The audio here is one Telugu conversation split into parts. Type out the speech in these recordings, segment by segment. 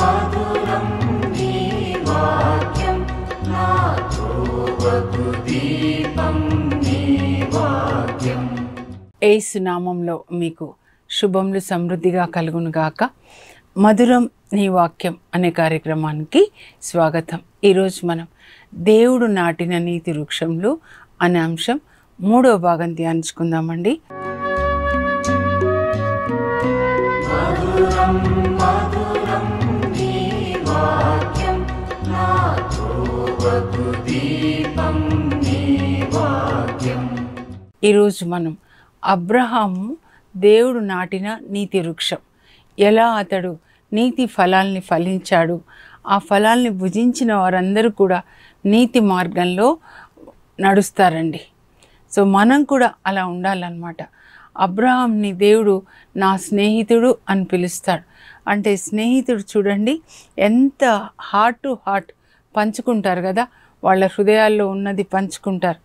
మధురం నీ వాక్యం నా త్రోవకు దీపం నీ వాక్యం. యేసు నామంలో మీకు శుభములు సమృద్ధిగా కలుగునుగాక. మధురం నీ వాక్యం అనే కార్యక్రమానికి స్వాగతం. ఈరోజు మనం దేవుడు నాటిన నీతి వృక్షంలో అనే అంశం 3వ భాగం ధ్యానించుకుందామండి. మధురం మధురం నీ వాక్యం నా త్రోవకు దీపం నీ వాక్యం. ఈరోజు మనం అబ్రహాము దేవుడు నాటిన నీతి వృక్షం, ఎలా అతడు నీతి ఫలాల్ని ఫలించాడు, ఆ ఫలాల్ని భుజించిన వారందరూ కూడా నీతి మార్గంలో నడుస్తారండి. సో మనం కూడా అలా ఉండాలన్నమాట. అబ్రహాంని దేవుడు నా స్నేహితుడు అని పిలుస్తాడు. అంటే స్నేహితుడు చూడండి ఎంత హార్ట్ టు హార్ట్ పంచుకుంటారు కదా, వాళ్ళ హృదయాల్లో ఉన్నది పంచుకుంటారు.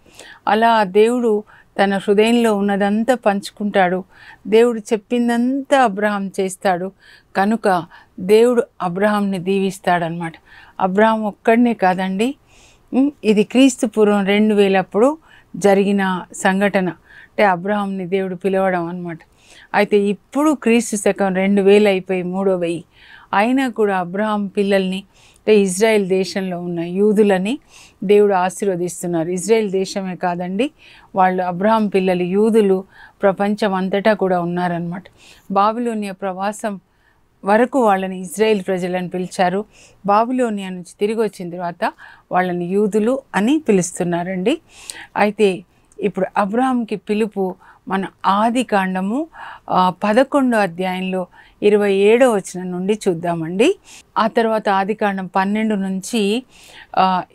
అలా దేవుడు తన హృదయంలో ఉన్నదంతా పంచుకుంటాడు. దేవుడు చెప్పిందంతా అబ్రహాం చేస్తాడు. కనుక దేవుడు అబ్రహాంని దీవిస్తాడనమాట. అబ్రహాం ఒక్కడనే కాదండి, ఇది క్రీస్తు పూర్వం 2000 అప్పుడు జరిగిన సంఘటన. అంటే అబ్రహాంని దేవుడు పిలవడం అనమాట. అయితే ఇప్పుడు క్రీస్తు శకం 2000 అయిపోయి 3,000 అయినా కూడా అబ్రహాం పిల్లల్ని, అంటే ఇజ్రాయెల్ దేశంలో ఉన్న యూదులని దేవుడు ఆశీర్వదిస్తున్నారు. ఇజ్రాయెల్ దేశమే కాదండి, వాళ్ళు అబ్రహాం పిల్లలు యూదులు ప్రపంచం అంతటా కూడా ఉన్నారనమాట. బాబిలోనియా ప్రవాసం వరకు వాళ్ళని ఇజ్రాయెల్ ప్రజలను పిలిచారు. బాబిలోనియా నుంచి తిరిగి వచ్చిన తర్వాత వాళ్ళని యూదులు అని పిలుస్తున్నారండి. అయితే ఇప్పుడు అబ్రహాంకి పిలుపు మన ఆది కాండము 11వ అధ్యాయంలో 27వ వచనం నుండి చూద్దామండి. ఆ తర్వాత ఆది కాండం 12 నుంచి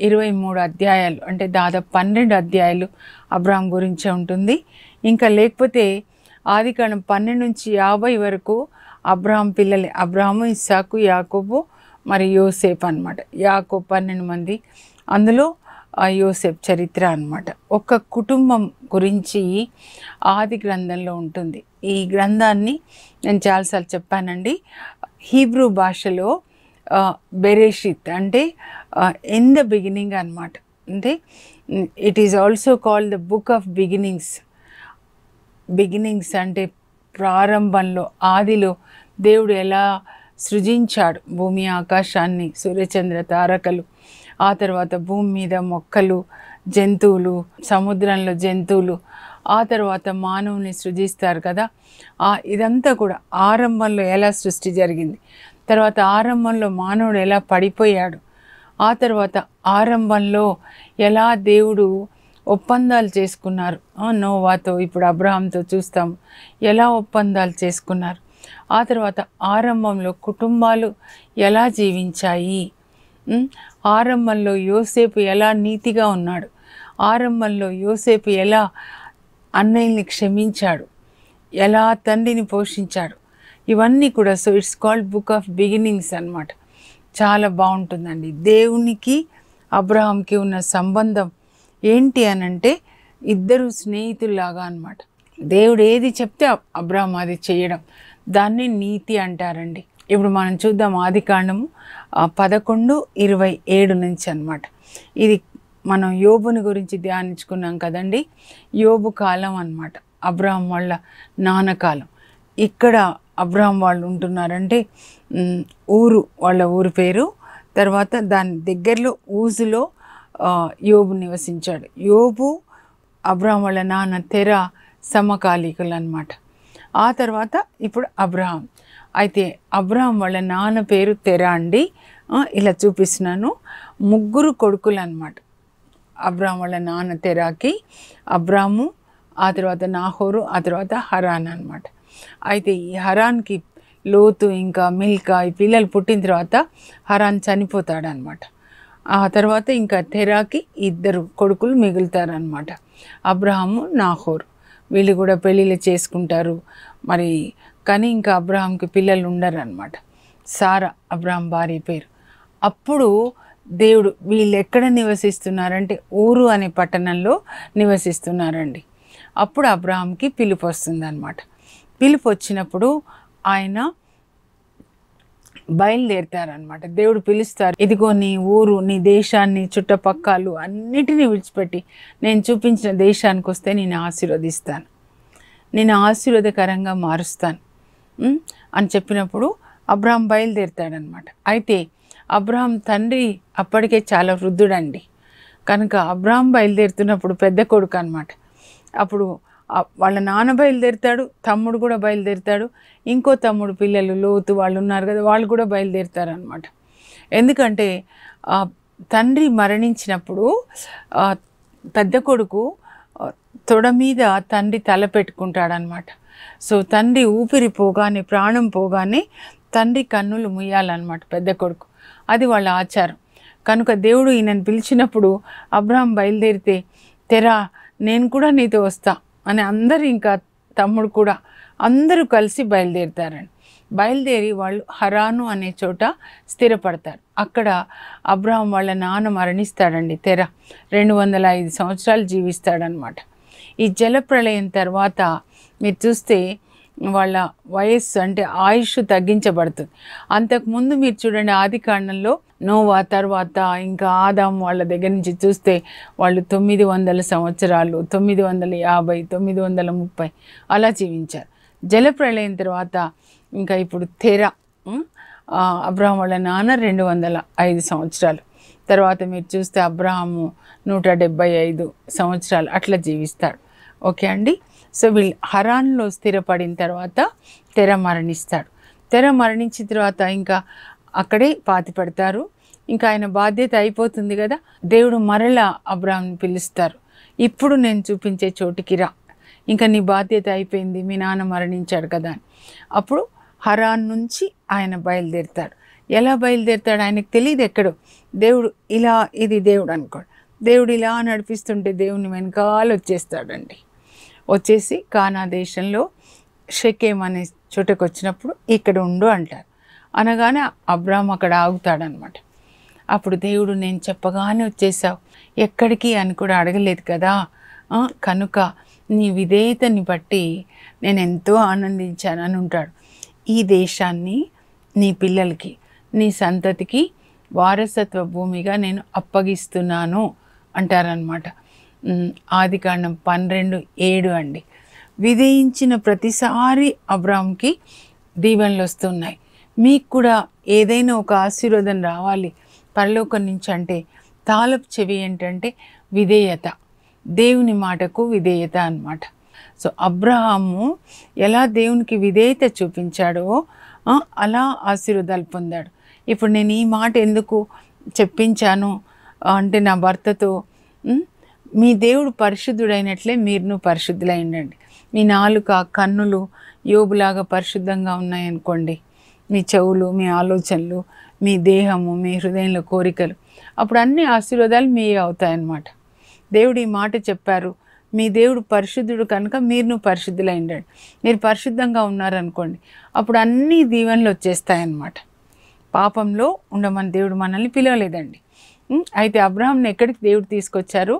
23 అధ్యాయాలు, అంటే దాదాపు 12 అధ్యాయాలు అబ్రహాం గురించే ఉంటుంది. ఇంకా లేకపోతే ఆది కాండం 12 నుంచి 50 వరకు అబ్రహాం పిల్లలే, అబ్రహాము, ఇస్సాకు, యాకోబు మరి యోసేపు అనమాట. యాకోబు 12 మంది, అందులో యోసేపు చరిత్ర అనమాట. ఒక కుటుంబం గురించి ఆది గ్రంథంలో ఉంటుంది. ఈ గ్రంథాన్ని నేను చాలాసార్లు చెప్పానండి. హీబ్రూ భాషలో బెరేషిత్ అంటే ఇన్ ద బిగినింగ్ అనమాట. అంటే it is also called the book of beginnings. Beginnings అంటే ప్రారంభంలో, ఆదిలో దేవుడు ఎలా సృజించాడు భూమి ఆకాశాన్ని, సూర్యచంద్ర తారకలు, ఆ తర్వాత భూమి మీద మొక్కలు, జంతువులు, సముద్రంలో జంతువులు, ఆ తర్వాత మానవుని సృజిస్తారు కదా. ఇదంతా కూడా ఆరంభంలో ఎలా సృష్టి జరిగింది, తర్వాత ఆరంభంలో మానవుడు ఎలా పడిపోయాడు, ఆ తర్వాత ఆరంభంలో ఎలా దేవుడు ఒప్పందాలు చేసుకున్నారు నోవాతో, ఇప్పుడు అబ్రహాంతో చూస్తాము ఎలా ఒప్పందాలు చేసుకున్నారు. ఆ తర్వాత ఆరంభంలో కుటుంబాలు ఎలా జీవించాయి, ఆరంభంలో యోసేపు ఎలా నీతిగా ఉన్నాడు, ఆరంభంలో యోసేపు ఎలా అన్నయ్యని క్షమించాడు, ఎలా తండ్రిని పోషించాడు, ఇవన్నీ కూడా. So it's called book of beginnings అన్నమాట. చాలా బాగుంటుందండి. దేవునికి అబ్రహాంకి ఉన్న సంబంధం ఏంటి అనంటే ఇద్దరు స్నేహితుల్లాగా అన్నమాట. దేవుడు ఏది చెప్తే అబ్రహాం అది చేయడం, దాన్ని నీతి అంటారండి. ఇప్పుడు మనం చూద్దాం ఆది కాండము 11:27 నుంచి అన్నమాట. ఇది మనం యోబుని గురించి ధ్యానించుకున్నాం కదండి. యోబు కాలం అన్నమాట, అబ్రహాం వాళ్ళ నాన్నకాలం. ఇక్కడ అబ్రహాం వాళ్ళు ఉంటున్నారంటే ఊరు, వాళ్ళ ఊరు పేరు. తర్వాత దాని దగ్గరలో ఊజులో యోబు నివసించాడు. యోబు అబ్రహాం వాళ్ళ నాన్న తెర సమకాలీకులు అన్నమాట. ఆ తర్వాత ఇప్పుడు అబ్రహాం. అయితే అబ్రహాం వాళ్ళ నాన్న పేరు తెర అండి. ఇలా చూపిస్తున్నాను. 3 కొడుకులు అన్నమాట అబ్రహాం వాళ్ళ నాన్న తెరాకి. అబ్రాము, ఆ తర్వాత నాహోరు, ఆ తర్వాత హరాన్ అన్నమాట. అయితే ఈ హరాన్కి లోతు ఇంకా మిల్కా ఈ పిల్లలు పుట్టిన తర్వాత హరాన్ చనిపోతాడనమాట. ఆ తర్వాత ఇంకా తెరాకి 2 కొడుకులు మిగులుతారనమాట, అబ్రహాము, నాహోరు. వీళ్ళు కూడా పెళ్ళిళ్ళు చేసుకుంటారు మరి. కానీ ఇంకా అబ్రహాంకి పిల్లలు ఉండరు అనమాట. సారా అబ్రహాం భార్య పేరు. అప్పుడు దేవుడు వీళ్ళు ఎక్కడ నివసిస్తున్నారంటే ఊరు అనే పట్టణంలో నివసిస్తున్నారండి. అప్పుడు అబ్రహాంకి పిలుపు వస్తుంది అనమాట. పిలుపు వచ్చినప్పుడు ఆయన బయలుదేరుతారనమాట. దేవుడు పిలుస్తారు, ఇదిగో నీ ఊరు, నీ దేశాన్ని, చుట్టుపక్కలు అన్నిటినీ విడిచిపెట్టి నేను చూపించిన దేశానికి వస్తే నేను ఆశీర్వదిస్తాను, నేను ఆశీర్వాదకరంగా మారుస్తాను అని చెప్పినప్పుడు అబ్రహాం బయలుదేరుతాడనమాట. అయితే అబ్రహాం తండ్రి అప్పటికే చాలా వృద్ధుడండి. కనుక అబ్రహాం బయలుదేరుతున్నప్పుడు పెద్ద కొడుకు అనమాట. అప్పుడు వాళ్ళ నాన్న బయలుదేరుతాడు, తమ్ముడు కూడా బయలుదేరుతాడు, ఇంకో తమ్ముడు పిల్లలు లోతు వాళ్ళు ఉన్నారు కదా, వాళ్ళు కూడా బయలుదేరుతారనమాట. ఎందుకంటే తండ్రి మరణించినప్పుడు పెద్ద కొడుకు తొడ మీద తండ్రి తల పెట్టుకుంటాడనమాట. సో తండ్రి ఊపిరి పోగానే, ప్రాణం పోగానే తండ్రి కన్నులు ముయ్యాలన్నమాట పెద్ద కొడుకు. అది వాళ్ళ ఆచారం. కనుక దేవుడు ఈయనను పిలిచినప్పుడు అబ్రహాం బయలుదేరితే, తెరా నేను కూడా నీతో వస్తా అని అందరూ, ఇంకా తమ్ముడు కూడా అందరూ కలిసి బయలుదేరుతారండి. బయలుదేరి వాళ్ళు హరాను అనే చోట స్థిరపడతారు. అక్కడ అబ్రహాం వాళ్ళ నాన్న మరణిస్తాడండి. తెర 205 సంవత్సరాలు జీవిస్తాడనమాట. ఈ జలప్రళయం తర్వాత మీరు చూస్తే వాళ్ళ వయస్సు అంటే ఆయుష్ తగ్గించబడుతుంది. అంతకుముందు మీరు చూడండి ఆదికాండంలో నోవా తర్వాత ఇంకా ఆదాం వాళ్ళ దగ్గర నుంచి చూస్తే వాళ్ళు 900 సంవత్సరాలు, 950, 930 అలా జీవించారు. జలప్రళయం తర్వాత ఇంకా ఇప్పుడు తెర అబ్రహాం వాళ్ళ నాన్న 205 సంవత్సరాలు తర్వాత మీరు చూస్తే అబ్రహాము 175 సంవత్సరాలు అట్లా జీవిస్తాడు. ఓకే అండి. సో వీళ్ళు హరాన్లో స్థిరపడిన తర్వాత తెర మరణిస్తాడు. తెర మరణించిన తర్వాత ఇంకా అక్కడే పాతి పెడతారు. ఇంకా ఆయన బాధ్యత అయిపోతుంది కదా, దేవుడు మరలా అబ్రహాంని పిలుస్తారు, ఇప్పుడు నేను చూపించే చోటికి రా, ఇంకా నీ బాధ్యత అయిపోయింది, మీ నాన్న మరణించాడు కదా అని. అప్పుడు హరాన్ నుంచి ఆయన బయలుదేరుతాడు. ఎలా బయలుదేరుతాడు ఆయనకు తెలియదు ఎక్కడో. దేవుడు ఇలా, ఇది దేవుడు అనుకోడు, దేవుడు ఇలా నడిపిస్తుంటే దేవుని వెనకాల వచ్చేస్తాడండి. వచ్చేసి కానా దేశంలో షెకెం అనే చోటకు వచ్చినప్పుడు ఇక్కడ ఉండు అంటారు. అనగానే అబ్రహాం అక్కడ ఆగుతాడనమాట. అప్పుడు దేవుడు నేను చెప్పగానే వచ్చేసావు, ఎక్కడికి అని కూడా అడగలేదు కదా, కనుక నీ విధేయతని బట్టి నేను ఎంతో ఆనందించాను అని ఉంటాడు. ఈ దేశాన్ని నీ పిల్లలకి, నీ సంతతికి వారసత్వ భూమిగా నేను అప్పగిస్తున్నాను అంటారనమాట. ఆదికాండం 12:7 అండి. విధించిన ప్రతిసారి అబ్రహాంకి దీవెనలు వస్తున్నాయి. మీకు కూడా ఏదైనా ఒక ఆశీర్వాదం రావాలి పరలోకం నుంచి అంటే తాళపు చెవి ఏంటంటే విధేయత, దేవుని మాటకు విధేయత అన్నమాట. సో అబ్రహాము ఎలా దేవునికి విధేయత చూపించాడో అలా ఆశీర్వాదాలు పొందాడు. ఇప్పుడు నేను ఈ మాట ఎందుకు చెప్పించాను అంటే నా భర్తతో, మీ దేవుడు పరిశుద్ధుడైనట్లే మీరును పరిశుద్ధులై ఉండండి. మీ నాలుక, కన్నులు యోబులాగా పరిశుద్ధంగా ఉన్నాయనుకోండి, మీ చెవులు, మీ ఆలోచనలు, మీ దేహము, మీ హృదయంలో కోరికలు, అప్పుడు అన్ని ఆశీర్వాదాలు మీ అవుతాయన్నమాట. దేవుడు ఈ మాట చెప్పారు, మీ దేవుడు పరిశుద్ధుడు కనుక మీరును పరిశుద్ధులై ఉండండి. మీరు పరిశుద్ధంగా ఉన్నారనుకోండి, అప్పుడు అన్ని దీవెనలు వచ్చేస్తాయన్నమాట. పాపంలో ఉండమని దేవుడు మనల్ని పిలవలేదండి. అయితే అబ్రహాంని ఎక్కడికి దేవుడు తీసుకొచ్చారు?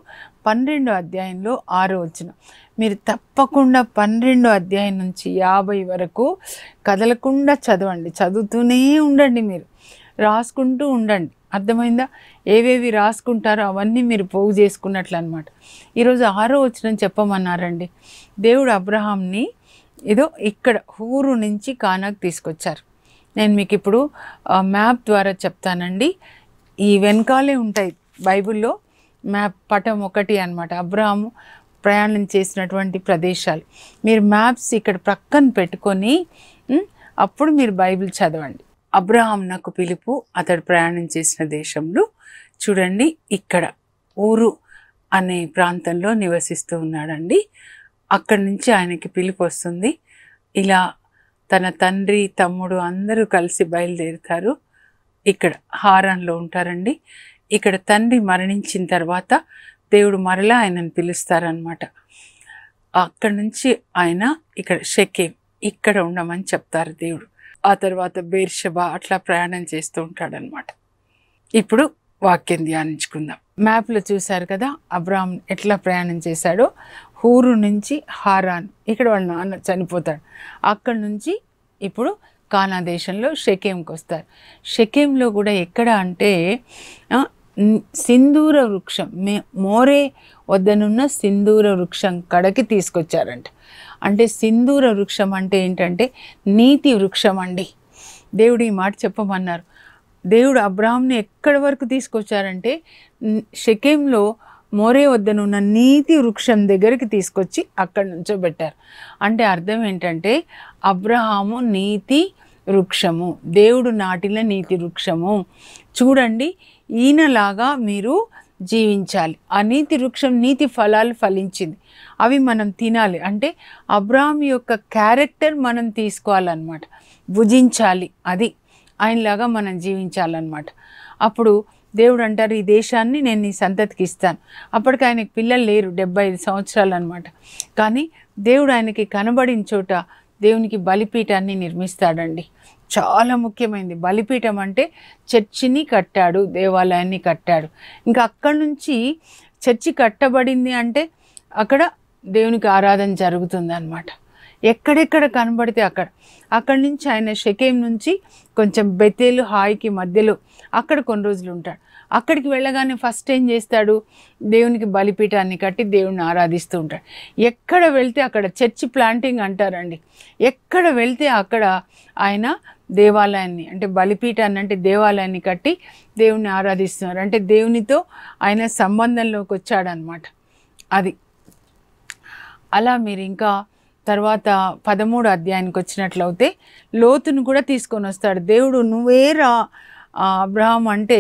12వ అధ్యాయంలో 6వ వచనం. మీరు తప్పకుండా 12వ అధ్యాయం నుంచి 50 వరకు కదలకుండా చదవండి, చదువుతూనే ఉండండి, మీరు రాసుకుంటూ ఉండండి. అర్థమైందా? ఏవేవి రాసుకుంటారో అవన్నీ మీరు పోగు చేసుకున్నట్లు అనమాట. ఈరోజు 6వ వచనం చెప్పమన్నారండి. దేవుడు అబ్రహాంని ఏదో ఇక్కడ ఊరు నుంచి కానాకు తీసుకొచ్చారు. నేను మీకు ఇప్పుడు మ్యాప్ ద్వారా చెప్తానండి. ఈ వెనకాలే ఉంటాయి బైబిల్లో మ్యాప్, పటం 1 అన్నమాట. అబ్రహాము ప్రయాణం చేసినటువంటి ప్రదేశాలు మీరు మ్యాప్స్ ఇక్కడ ప్రక్కన పెట్టుకొని అప్పుడు మీరు బైబిల్ చదవండి. అబ్రహాం నాకు పిలుపు, అతడు ప్రయాణం చేసిన దేశంలో చూడండి, ఇక్కడ ఊరు అనే ప్రాంతంలో నివసిస్తూ ఉన్నాడండి. అక్కడి నుంచి ఆయనకి పిలుపు వస్తుంది. ఇలా తన తండ్రి, తమ్ముడు అందరూ కలిసి బయలుదేరుతారు. ఇక్కడ హారాన్లో ఉంటారండి. ఇక్కడ తండ్రి మరణించిన తర్వాత దేవుడు మరలా ఆయనను పిలుస్తారనమాట. అక్కడి నుంచి ఆయన ఇక్కడ షెకెం ఇక్కడ ఉండమని చెప్తారు దేవుడు. ఆ తర్వాత బేర్షెబా అట్లా ప్రయాణం చేస్తూ ఉంటాడనమాట. ఇప్పుడు వాక్యం ధ్యానించుకుందాం. మ్యాప్లో చూశారు కదా అబ్రహాం ఎట్లా ప్రయాణం చేశాడో. ఊరు నుంచి హారాన్, ఇక్కడ వాళ్ళ నాన్న చనిపోతాడు. అక్కడి నుంచి ఇప్పుడు కానా దేశంలో షెకెంకి వస్తారు. షెకెంలో కూడా ఎక్కడ అంటే సింధూర వృక్షం మోరే వద్దనున్న సింధూర వృక్షం కడకి తీసుకొచ్చారంట. అంటే సింధూర వృక్షం అంటే ఏంటంటే నీతి వృక్షం అండి. దేవుడు ఈ మాట చెప్పమన్నారు. దేవుడు అబ్రాహాంని ఎక్కడి వరకు తీసుకొచ్చారంటే షెకెంలో మోరే వద్దనున్న నీతి వృక్షం దగ్గరికి తీసుకొచ్చి అక్కడ నుంచోబెట్టారు. అంటే అర్థం ఏంటంటే అబ్రహాము నీతి వృక్షము, దేవుడు నాటిన నీతి వృక్షము. చూడండి, ఈయనలాగా మీరు జీవించాలి. ఆ నీతి వృక్షం నీతి ఫలాలు ఫలించింది, అవి మనం తినాలి. అంటే అబ్రహాం యొక్క క్యారెక్టర్ మనం తీసుకోవాలన్నమాట, భుజించాలి. అది ఆయనలాగా మనం జీవించాలన్నమాట. అప్పుడు దేవుడు అంటారు, ఈ దేశాన్ని నేను నీ సంతతికి ఇస్తాను. అప్పటికి ఆయనకి పిల్లలు లేరు, 75 సంవత్సరాలు అనమాట. కానీ దేవుడు ఆయనకి కనబడిన చోట దేవునికి బలిపీఠాన్ని నిర్మిస్తాడండి. చాలా ముఖ్యమైనది బలిపీఠం. అంటే చర్చిని కట్టాడు, దేవాలయాన్ని కట్టాడు. ఇంకా అక్కడి నుంచి చర్చి కట్టబడింది అంటే అక్కడ దేవునికి ఆరాధన జరుగుతుంది అన్నమాట. ఎక్కడెక్కడ కనబడితే అక్కడి నుంచి ఆయన షెకెం నుంచి కొంచెం బెతేలు హాయికి మధ్యలో అక్కడ కొన్ని రోజులు ఉంటాడు. అక్కడికి వెళ్ళగానే ఫస్ట్ ఏం చేస్తాడు, దేవునికి బలిపీఠాన్ని కట్టి దేవుడిని ఆరాధిస్తూ ఉంటాడు. ఎక్కడ వెళ్తే అక్కడ చర్చి ప్లాంటింగ్ అంటారండి. ఎక్కడ వెళ్తే అక్కడ ఆయన దేవాలయాన్ని అంటే బలిపీఠాన్ని అంటే దేవాలయాన్ని కట్టి దేవుణ్ణి ఆరాధిస్తున్నారు. అంటే దేవునితో ఆయన సంబంధంలోకి వచ్చాడనమాట. అది అలా మీరు ఇంకా తర్వాత 13వ అధ్యాయానికి వచ్చినట్లయితే లోతును కూడా తీసుకొని వస్తాడు దేవుడు. నువ్వేరా అబ్రహాం అంటే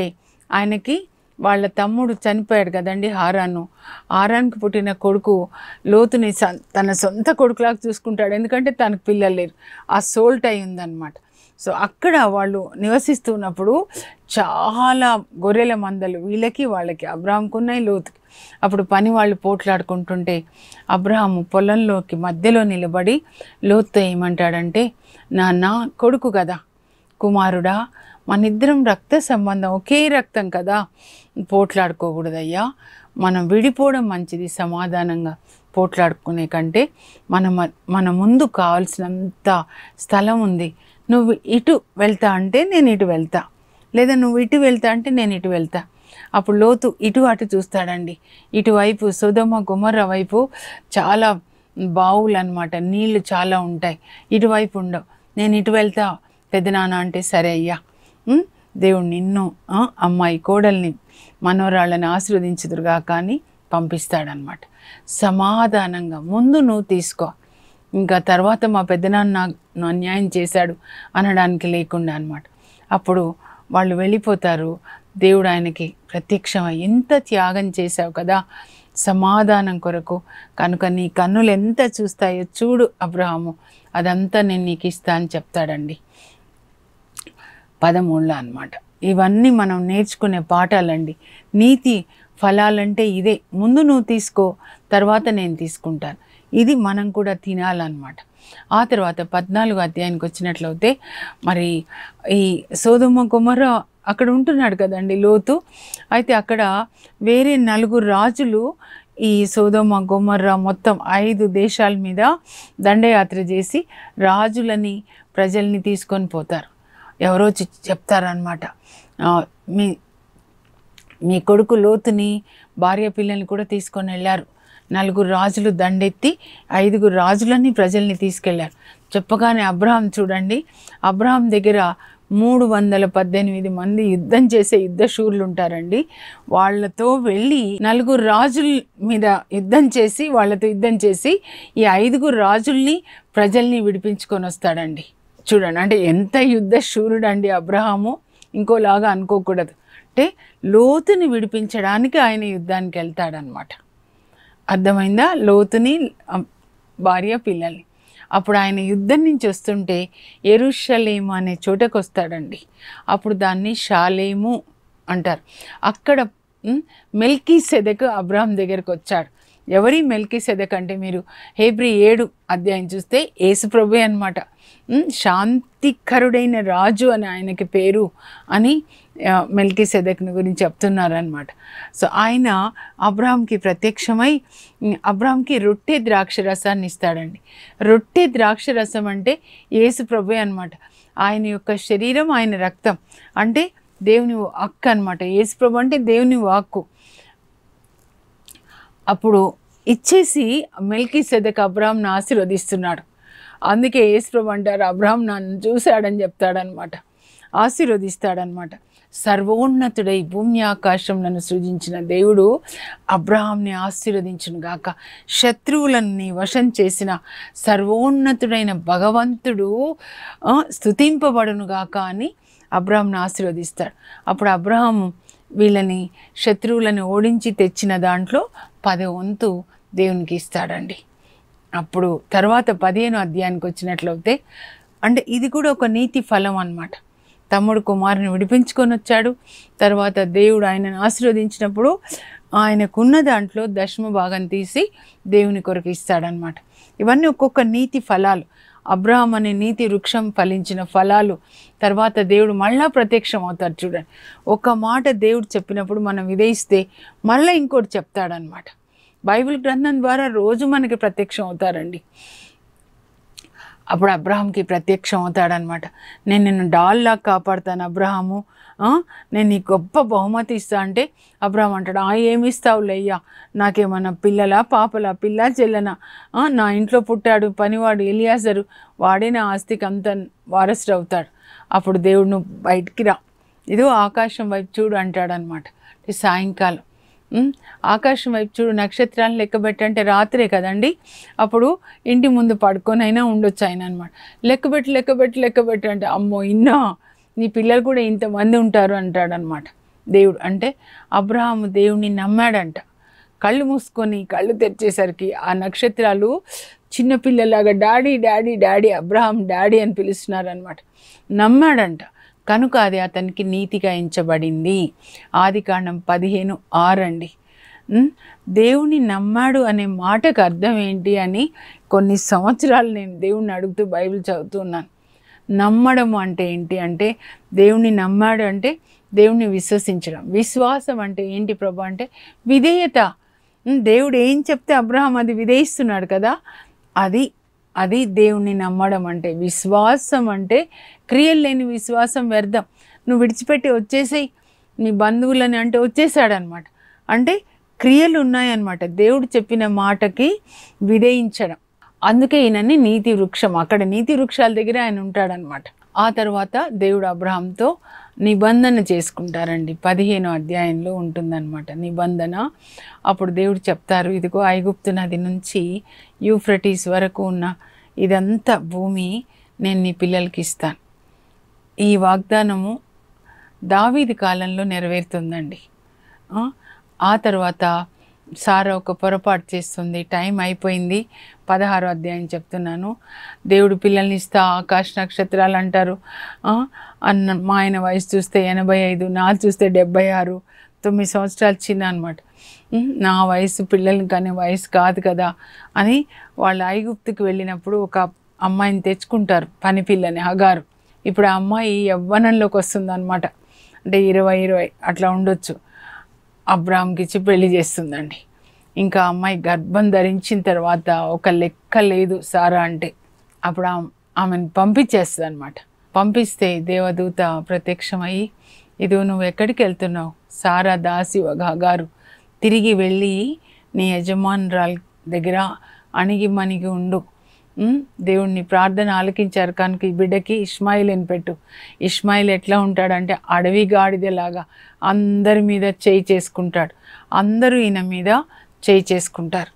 ఆయనకి వాళ్ళ తమ్ముడు చనిపోయాడు కదండి, హారాన్కి పుట్టిన కొడుకు లోతుని తన సొంత కొడుకులాగా చూసుకుంటాడు. ఎందుకంటే తనకు పిల్లలు లేరు, ఆ సోల్ట్ అయి ఉందన్నమాట. సో అక్కడ వాళ్ళు నివసిస్తున్నప్పుడు చాలా గొర్రెల మందలు వీళ్ళకి వాళ్ళకి అబ్రహాంకు ఉన్నాయి, లోతుకి. అప్పుడు పని వాళ్ళు పోట్లాడుకుంటుంటే అబ్రహాము పొలంలోకి మధ్యలో నిలబడి లోతుతో ఏమంటాడంటే, నా కొడుకు కదా, కుమారుడా, మనిద్దరం రక్త సంబంధం, ఒకే రక్తం కదా, పోట్లాడుకోకూడదయ్యా, మనం విడిపోవడం మంచిది. సమాధానంగా పోట్లాడుకునే కంటే మన ముందు కావాల్సినంత స్థలం ఉంది. నువ్వు ఇటు వెళ్తా అంటే నేను ఇటు వెళ్తా, లేదా నువ్వు ఇటు వెళ్తా అంటే నేను ఇటు వెళ్తా. అప్పుడు లోతు ఇటు అటు చూస్తాడండి. ఇటువైపు సొదొమ గొమొర్రా వైపు చాలా బావులు అనమాట, నీళ్లు చాలా ఉంటాయి. ఇటువైపు ఉండవు. నేను ఇటు వెళ్తా పెద్దనాన్న అంటే, సరే అయ్యా, దేవుడు నిన్ను అమ్మాయి కోడల్ని మనోరాళ్ళని ఆశీర్వదించుదురుగా కానీ పంపిస్తాడనమాట. సమాధానంగా ముందు నువ్వు తీసుకో, ఇంకా తర్వాత మా పెద్దనాన్న నాకు అన్యాయం చేశాడు అనడానికి లేకుండా అనమాట. అప్పుడు వాళ్ళు వెళ్ళిపోతారు. దేవుడు ఆయనకి ప్రత్యక్షమై, ఎంత త్యాగం చేశావు కదా సమాధానం కొరకు, కనుక నీ కన్నులు ఎంత చూస్తాయో చూడు అబ్రహాము, అదంతా నేను నీకు ఇస్తా అని చెప్తాడండి 13లో అనమాట. ఇవన్నీ మనం నేర్చుకునే పాఠాలండి. నీతి ఫలాలంటే ఇదే, ముందు నువ్వు తీసుకో, తర్వాత నేను తీసుకుంటాను. ఇది మనం కూడా తినాలన్నమాట. ఆ తర్వాత 14వ అధ్యాయానికి వచ్చినట్లయితే మరి ఈ సొదొమ గొమొర్రా అక్కడ ఉంటున్నాడు కదండి లోతు. అయితే అక్కడ వేరే 4 రాజులు ఈ సొదొమ గొమొర్రా మొత్తం 5 దేశాల మీద దండయాత్ర చేసి రాజులని ప్రజల్ని తీసుకొని పోతారు. ఎవరో చెప్తారనమాట, మీ కొడుకు లోతుని భార్య పిల్లల్ని కూడా తీసుకొని వెళ్ళారు. 4 రాజులు దండెత్తి 5 రాజులని ప్రజల్ని తీసుకెళ్లారు. చెప్పగానే అబ్రహాం చూడండి, అబ్రహాం దగ్గర 318 మంది యుద్ధం చేసే యుద్ధశూరులు ఉంటారండి. వాళ్ళతో వెళ్ళి 4 రాజుల మీద వాళ్ళతో యుద్ధం చేసి ఈ 5 రాజుల్ని ప్రజల్ని విడిపించుకొని వస్తాడండి. చూడండి, అంటే ఎంత యుద్ధశూరుడు అండి అబ్రహాము. ఇంకోలాగా అనుకోకూడదు. అంటే లోతుని విడిపించడానికి ఆయన యుద్ధానికి వెళ్తాడనమాట. అర్థమైందా? లోతుని భార్య పిల్లల్ని. అప్పుడు ఆయన యుద్ధం నుంచి వస్తుంటే యెరూషలేము అనే చోటకు వస్తాడండి. అప్పుడు దాన్ని షాలేము అంటారు. అక్కడ మెల్కీసెదెకు అబ్రహాం దగ్గరకు వచ్చాడు. ఎవరి మెల్కీసెదెకు అంటే మీరు హెబ్రీ 7 అధ్యాయం చూస్తే యేసు ప్రభువే అనమాట. శాంతికరుడైన రాజు అని ఆయనకి పేరు అని మెల్కీసెదెకుని గురించి చెప్తున్నారనమాట. సో ఆయన అబ్రాహాంకి ప్రత్యక్షమై అబ్రాహాంకి రొట్టె ద్రాక్ష రసాన్ని ఇస్తాడండి. రొట్టె ద్రాక్ష రసం అంటే యేసు ప్రభువే అనమాట. ఆయన యొక్క శరీరం, ఆయన రక్తం అంటే దేవుని వాక్కు అనమాట. యేసు ప్రభు అంటే దేవుని వాక్కు. అప్పుడు ఇచ్చేసి మెల్కీసెదెకు అబ్రాహాంను ఆశీర్వదిస్తున్నాడు. అందుకే యేసు ప్రభు అంటారు, అబ్రాహాం నన్ను చూశాడని చెప్తాడనమాట, ఆశీర్వదిస్తాడనమాట. సర్వోన్నతుడై భూమి ఆకాశం నన్ను సృజించిన దేవుడు అబ్రాహాంని ఆశీర్వదించును గాక. శత్రువులను నీ వశం చేసిన సర్వోన్నతుడైన భగవంతుడు స్తుతింపబడును గాక అని అబ్రాహాంని ఆశీర్వదిస్తాడు. అప్పుడు అబ్రాహాము వీళ్ళని శత్రువులను ఓడించి తెచ్చిన దాంట్లో 10వ వంతు దేవునికి ఇస్తాడండి. అప్పుడు తర్వాత 15వ అధ్యాయానికి వచ్చినట్లయితే అంటే ఇది కూడా ఒక నీతి ఫలం అన్నమాట. తమ్ముడు కుమారుని విడిపించుకొని వచ్చాడు. తర్వాత దేవుడు ఆయనను ఆశీర్వదించినప్పుడు ఆయనకున్న దాంట్లో దశమ భాగం తీసి దేవుని కొరకు ఇస్తాడనమాట. ఇవన్నీ ఒక్కొక్క నీతి ఫలాలు. అబ్రాహాం అనే నీతి వృక్షం ఫలించిన ఫలాలు. తర్వాత దేవుడు మళ్ళా ప్రత్యక్షం అవుతాడు. చూడండి, ఒక మాట దేవుడు చెప్పినప్పుడు మనం విధేయిస్తే మళ్ళీ ఇంకోటి చెప్తాడనమాట. బైబిల్ గ్రంథం ద్వారా రోజు మనకి ప్రత్యక్షం అవుతారండి. అప్పుడు అబ్రాహాంకి ప్రత్యక్షం అవుతాడనమాట. నేను నిన్ను డాల్లా కాపాడుతాను అబ్రాహాము, నేను నీకు గొప్ప బహుమతి ఇస్తా అంటే అబ్రాహాం అంటాడు, ఏమి ఇస్తావులే అయ్యా, నాకేమన్నా పిల్లలా పాపలా, పిల్ల చెల్లెనా, నా ఇంట్లో పుట్టాడు పనివాడు ఎలియాజరు, వాడే నా ఆస్తికి అంత వారసుడు అవుతాడు. అప్పుడు దేవుడు నువ్వు బయటికి రా, ఇదో ఆకాశం వైపు చూడు అంటాడనమాట. సాయంకాలం ఆకాశం వైపు చూడు, నక్షత్రాలను లెక్కబెట్టంటే రాత్రే కదండి. అప్పుడు ఇంటి ముందు పడుకొని అయినా ఉండొచ్చు ఆయన అనమాట. లెక్కబెట్టి అంటే అమ్మో ఇన్నా నీ పిల్లలు కూడా ఇంతమంది ఉంటారు అంటాడనమాట దేవుడు. అంటే అబ్రాహాము దేవుని నమ్మాడంట. కళ్ళు మూసుకొని కళ్ళు తెరిచేసరికి ఆ నక్షత్రాలు చిన్నపిల్లలాగా డాడీ డాడీ డాడీ అబ్రాహాం డాడీ అని పిలుస్తున్నారనమాట. నమ్మాడంట, కనుక అది అతనికి నీతిగా ఎంచబడింది. ఆదికాండం 15:6 అండి. దేవుని నమ్మాడు అనే మాటకు అర్థం ఏంటి అని కొన్ని సంవత్సరాలు నేను దేవుణ్ణి అడుగుతూ బైబిల్ చదువుతున్నాను. నమ్మడం అంటే ఏంటి అంటే దేవుని నమ్మాడు అంటే దేవుని విశ్వసించడం. విశ్వాసం అంటే ఏంటి ప్రభు అంటే విధేయత. దేవుడు ఏం చెప్తే అబ్రాహాం అది విధేయిస్తున్నాడు కదా, అది దేవుణ్ణి నమ్మడం అంటే. విశ్వాసం అంటే క్రియలు లేని విశ్వాసం వ్యర్థం. నువ్వు విడిచిపెట్టి వచ్చేసేయి నీ బంధువులని అంటే వచ్చేసాడనమాట. అంటే క్రియలు ఉన్నాయన్నమాట. దేవుడు చెప్పిన మాటకి విధేయించడం. అందుకే ఈయనని నీతి వృక్షం, అక్కడ నీతి వృక్షాల దగ్గర ఆయన ఉంటాడనమాట. ఆ తర్వాత దేవుడు అబ్రాహాంతో నిబంధన చేసుకుంటారండి. 15వ అధ్యాయంలో ఉంటుందన్నమాట నిబంధన. అప్పుడు దేవుడు చెప్తారు, ఇదిగో ఐగుప్తు నది నుంచి యూఫ్రటీస్ వరకు ఉన్న ఇదంతా భూమి నేను నీ పిల్లలకి ఇస్తాను. ఈ వాగ్దానము దావీదు కాలంలో నెరవేరుతుందండి. ఆ తర్వాత సారా ఒక పొరపాటు చేస్తుంది. టైం అయిపోయింది. 16వ అధ్యాయం చెప్తున్నాను. దేవుడు పిల్లల్ని ఇస్తా ఆకాశ నక్షత్రాలు అంటారు. మా ఆయన వయసు చూస్తే 85, నా చూస్తే 76, 9 సంవత్సరాలు చిన్న అనమాట. నా వయసు పిల్లల్ని కానీ వయసు కాదు కదా అని వాళ్ళు ఐగుప్తుకి వెళ్ళినప్పుడు ఒక అమ్మాయిని తెచ్చుకుంటారు, పని పిల్లని హగారు. ఇప్పుడు ఆ అమ్మాయి యవ్వనంలోకి వస్తుంది అనమాట. అంటే 20 అట్లా ఉండొచ్చు. అబ్రాహాంకి ఇచ్చి పెళ్లి చేస్తుందండి. ఇంకా అమ్మాయి గర్భం ధరించిన తర్వాత ఒక లెక్క లేదు సారా అంటే. అప్పుడు ఆమెను పంపించేస్తుంది అనమాట. పంపిస్తే దేవదూత ప్రత్యక్షమయ్యి, ఇదో నువ్వు ఎక్కడికి వెళ్తున్నావు, సారా దాసి హగారు, తిరిగి వెళ్ళి నీ యజమానురాల దగ్గర అణిగి ఉండు. దేవుణ్ణి ప్రార్థన ఆలకించారు కనుక ఈ బిడ్డకి ఇష్మాయిల్ని పెట్టు. ఇష్మాయిల్ ఎట్లా ఉంటాడంటే అడవి గాడిదలాగా అందరి మీద చేయి చేసుకుంటాడు, అందరూ ఈయన మీద చేయి చేసుకుంటారు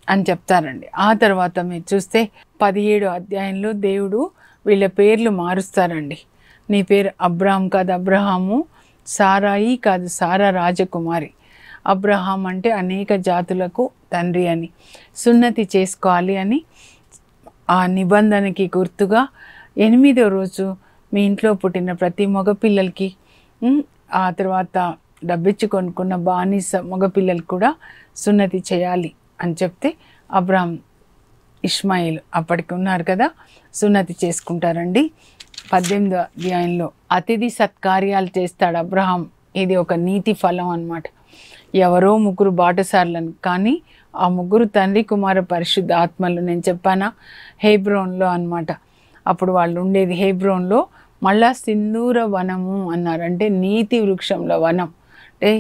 అని చెప్తారండి. ఆ తర్వాత మీరు చూస్తే 17వ అధ్యాయంలో దేవుడు వీళ్ళ పేర్లు మారుస్తారండి. నీ పేరు అబ్రాహాం కాదు అబ్రహాము, సారాయి కాదు సారా రాజకుమారి. అబ్రహాం అంటే అనేక జాతులకు తండ్రి అని, సున్నతి చేసుకోవాలి అని ఆ నిబంధనకి గుర్తుగా 8వ రోజు మీ ఇంట్లో పుట్టిన ప్రతి మగపిల్లలకి, ఆ తర్వాత డబ్బిచ్చి కొనుక్కున్న బానిస మగపిల్లలు కూడా సున్నతి చేయాలి అని చెప్తే అబ్రాహాం ఇష్మాయిల్ అప్పటికి ఉన్నారు కదా, సున్నతి చేసుకుంటారండి. 18వ అధ్యాయంలో అతిథి సత్కార్యాలు చేస్తాడు అబ్రహాం. ఇది ఒక నీతి ఫలం అన్నమాట. ఎవరో ముగ్గురు బాటసార్లను, కానీ ఆ ముగ్గురు తండ్రి కుమార పరిశుద్ధ ఆత్మలు. నేను చెప్పానా, హెబ్రోన్లో అన్నమాట. అప్పుడు వాళ్ళు ఉండేది హెబ్రోన్లో. మళ్ళా సింధూర వనము అన్నారు, అంటే నీతి వృక్షంలో వనం. అంటే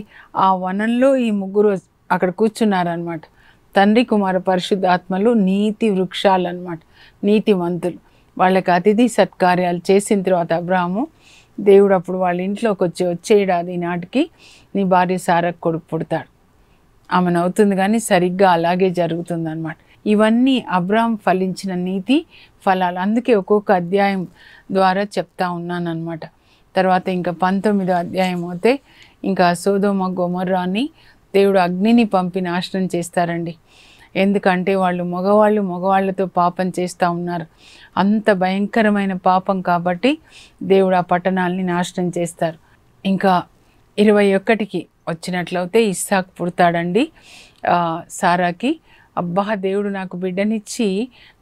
ఆ వనంలో ఈ ముగ్గురు అక్కడ కూర్చున్నారనమాట. తండ్రి కుమార పరిశుద్ధాత్మలు నీతి వృక్షాలు అన్నమాట, నీతివంతులు. వాళ్ళకి అతిథి సత్కార్యాలు చేసిన తర్వాత అబ్రాహాము, దేవుడు అప్పుడు వాళ్ళ ఇంట్లోకి వచ్చే ఏడాది నాటికి నీ భార్య సారాకు కొడుకు పుడతాడు. ఆమెను అవుతుంది, కానీ సరిగ్గా అలాగే జరుగుతుంది అన్నమాట. ఇవన్నీ అబ్రాహాం ఫలించిన నీతి ఫలాలు. అందుకే ఒక్కొక్క అధ్యాయం ద్వారా చెప్తా ఉన్నాను అనమాట. తర్వాత ఇంకా 19వ అధ్యాయం అయితే ఇంకా సొదొమ గొమొర్రాని దేవుడు అగ్నిని పంపి నాశనం చేస్తారండి. ఎందుకంటే వాళ్ళు మగవాళ్ళతో పాపం చేస్తూ ఉన్నారు. అంత భయంకరమైన పాపం కాబట్టి దేవుడు ఆ పట్టణాలని నాశనం చేస్తారు. ఇంకా 21కి వచ్చినట్లయితే ఇస్సాకు పుడతాడండి సారాకి. అబ్బా, దేవుడు నాకు బిడ్డనిచ్చి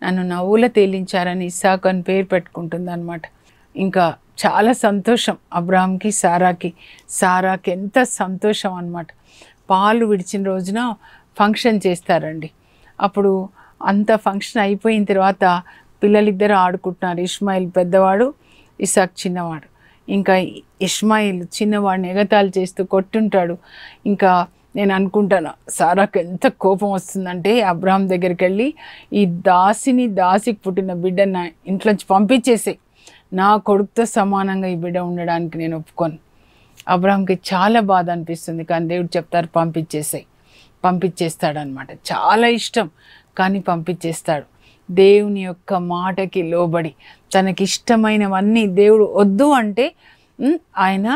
నన్ను నవ్వుల తేలించారని ఇస్సాకు అని పేరు పెట్టుకుంటుంది అనమాట. ఇంకా చాలా సంతోషం అబ్రాహాంకి సారాకి. సారాకి ఎంత సంతోషం అన్నమాట. పాలు విడిచిన రోజున ఫంక్షన్ చేస్తారండి. అప్పుడు అంత ఫంక్షన్ అయిపోయిన తర్వాత పిల్లలిద్దరూ ఆడుకుంటున్నారు. ఇష్మాయిల్ పెద్దవాడు, ఇసాక్ చిన్నవాడు. ఇంకా ఇష్మాయిల్ చిన్నవాడిని ఎగతాళి చేస్తూ కొట్టుంటాడు. ఇంకా నేను అనుకుంటాను సారాకు ఎంత కోపం వస్తుందంటే అబ్రాహాం దగ్గరికి వెళ్ళి, ఈ దాసికి పుట్టిన బిడ్డను నా ఇంట్లోంచి పంపించేసే, నా కొడుకుతో సమానంగా ఈ బిడ్డ ఉండడానికి నేను ఒప్పుకోను. అబ్రాహాంకి చాలా బాధ అనిపిస్తుంది, కానీ దేవుడు చెప్తారు పంపించేస్తాడనమాట. చాలా ఇష్టం, కానీ పంపించేస్తాడు. దేవుని యొక్క మాటకి లోబడి తనకిష్టమైనవన్నీ దేవుడు వద్దు అంటే ఆయన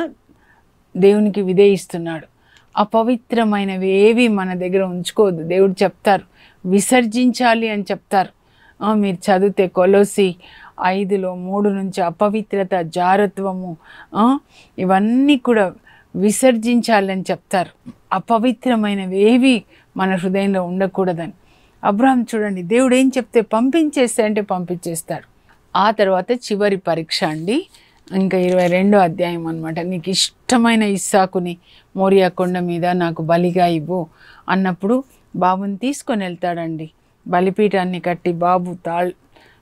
దేవునికి విధేయిస్తున్నాడు. అపవిత్రమైనవి ఏవి మన దగ్గర ఉంచుకోవద్దు. దేవుడు చెప్తారు విసర్జించాలి అని చెప్తారు. మీరు చదివితే కొలొస్సీ 5లో 3 నుంచి అపవిత్రత, జారత్వము ఇవన్నీ కూడా విసర్జించాలని చెప్తారు. అపవిత్రమైనవి ఏవి మన హృదయంలో ఉండకూడదని. అబ్రాహాం చూడండి, దేవుడు ఏం చెప్తే పంపించేస్తే అంటే పంపించేస్తాడు. ఆ తర్వాత చివరి పరీక్ష అండి, ఇంకా 22వ అధ్యాయం అనమాట. నీకు ఇష్టమైన ఇస్సాకుని మోరియా కొండ మీద నాకు బలిగా ఇవ్వు అన్నప్పుడు బాబుని తీసుకొని వెళ్తాడండి. బలిపీఠాన్ని కట్టి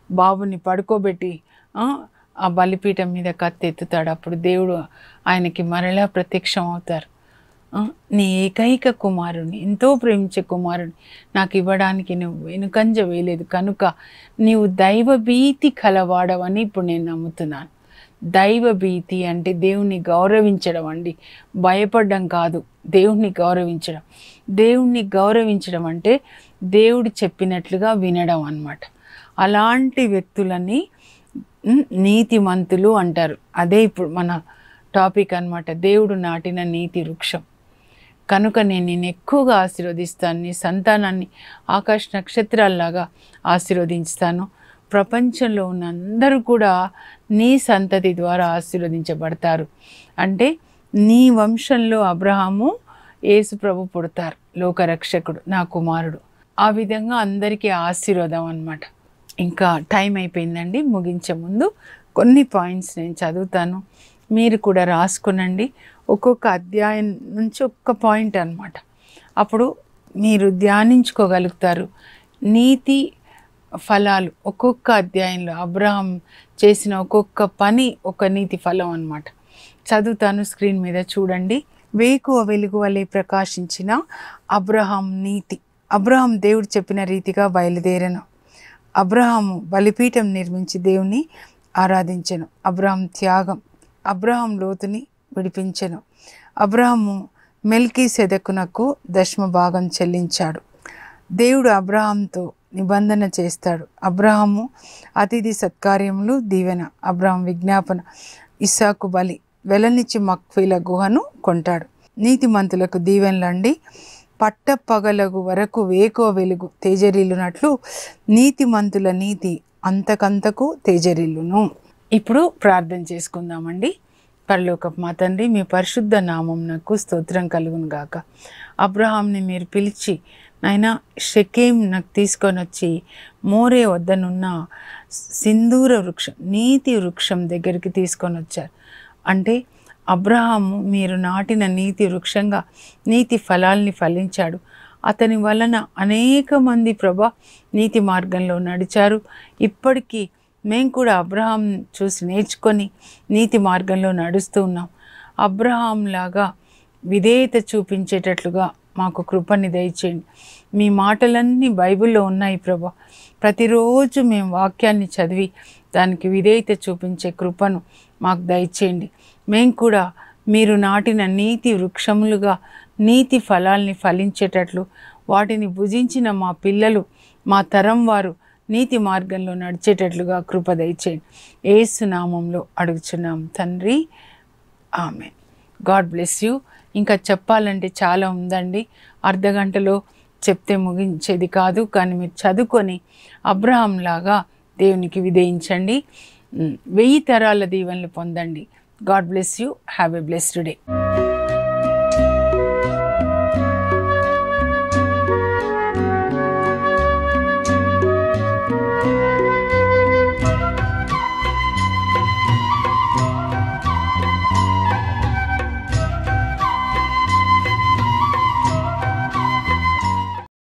బాబుని పడుకోబెట్టి ఆ బలిపీఠం మీద కత్తి ఎత్తుతాడు. అప్పుడు దేవుడు ఆయనకి మరలా ప్రత్యక్షం అవుతారు. నీ ఏకైక కుమారుని, ఎంతో ప్రేమించే కుమారుని నాకు ఇవ్వడానికి నువ్వు వెనుకంజ వేయలేదు కనుక నీవు దైవభీతి కలవాడవని ఇప్పుడు నేను నమ్ముతున్నాను. దైవభీతి అంటే దేవుణ్ణి గౌరవించడం అండి, భయపడడం కాదు, దేవుణ్ణి గౌరవించడం. దేవుణ్ణి గౌరవించడం అంటే దేవుడు చెప్పినట్లుగా వినడం అన్నమాట. అలాంటి వ్యక్తులని నీతిమంతులు అంటారు. అదే ఇప్పుడు మన టాపిక్ అన్నమాట, దేవుడు నాటిన నీతి వృక్షం. కనుక నేను ఎక్కువగా ఆశీర్వదిస్తాను, నీ సంతానాన్ని ఆకాశ నక్షత్రాల్లాగా ఆశీర్వదించుతాను. ప్రపంచంలో ఉన్న అందరూ కూడా నీ సంతతి ద్వారా ఆశీర్వదించబడతారు. అంటే నీ వంశంలో అబ్రహాము, యేసు ప్రభు పుడతారు, లోకరక్షకుడు, నా కుమారుడు. ఆ విధంగా అందరికీ ఆశీర్వాదం అన్నమాట. ఇంకా టైం అయిపోయిందండి. ముగించే ముందు కొన్ని పాయింట్స్ నేను చదువుతాను, మీరు కూడా రాసుకునండి. ఒక్కొక్క అధ్యాయం నుంచి ఒక్క పాయింట్ అన్నమాట. అప్పుడు మీరు ధ్యానించుకోగలుగుతారు. నీతి ఫలాలు ఒక్కొక్క అధ్యాయంలో అబ్రహాం చేసిన ఒక్కొక్క పని ఒక నీతి ఫలం అన్నమాట. చదువుతాను, స్క్రీన్ మీద చూడండి. వేకువ వెలుగు వలె ప్రకాశించిన అబ్రహాం నీతి. అబ్రహాం దేవుడు చెప్పిన రీతిగా బయలుదేరను. అబ్రహాము బలిపీఠం నిర్మించి దేవుని ఆరాధించెను. అబ్రహాం త్యాగం. అబ్రహాం లోతుని విడిపించెను. అబ్రహాము మెల్కీసెదెకునకు 10వ భాగం చెల్లించాడు. దేవుడు అబ్రహాంతో నిబంధన చేస్తాడు. అబ్రహాము అతిథి సత్కార్యములు, దీవెన. అబ్రహాం విజ్ఞాపన. ఇస్సాకు బలి. వెలనిచ్చి మక్ఫీల గుహను కొంటాడు. నీతిమంతులకు దీవెనలండి. పట్టపగలగు వరకు వేకువ వెలుగు తేజరిల్లునట్లు నీతిమంతుల నీతి అంతకంతకు తేజరిల్లును. ఇప్పుడు ప్రార్థన చేసుకుందామండి. పరలోకపు మా తండ్రి, మీ పరిశుద్ధ నామమునకు స్తోత్రం కలుగును గాక. అబ్రహాంని మీరు పిలిచి నాయన షెకేం నాకు తీసుకొని వచ్చి మోరే వద్దనున్న సింధూర వృక్షం, నీతి వృక్షం దగ్గరికి తీసుకొని వచ్చారు. అంటే అబ్రహాము మీరు నాటిన నీతి వృక్షంగా నీతి ఫలాల్ని ఫలించాడు. అతని వలన అనేక మంది ప్రభా నీతి మార్గంలో నడిచారు. ఇప్పటికీ మేము కూడా అబ్రహాం చూసి నేర్చుకొని నీతి మార్గంలో నడుస్తూ ఉన్నాం. అబ్రహాం లాగా విధేయత చూపించేటట్లుగా మాకు కృపని దయచేయండి. మీ మాటలన్నీ బైబిల్లో ఉన్నాయి ప్రభా. ప్రతిరోజు మేము వాక్యాన్ని చదివి దానికి విధేయత చూపించే కృపను మాకు దయచేయండి. మేము కూడా మీరు నాటిన నీతి వృక్షములుగా నీతి ఫలాల్ని ఫలించేటట్లు, వాటిని భుజించిన మా పిల్లలు, మా తరం వారు నీతి మార్గంలో నడిచేటట్లుగా కృప దయచేయండి. యేసు నామంలో అడుగుచున్నాం తండ్రి, ఆమేన్. God bless you. ఇంకా చెప్పాలంటే చాలా ఉందండి, అర్ధగంటలో చెప్తే ముగించేది కాదు. కానీ మీరు చదువుకొని అబ్రహాం లాగా దేవునికి విధేయించండి. 1000 తరాల దీవెనలు పొందండి. God bless you. Have a blessed day.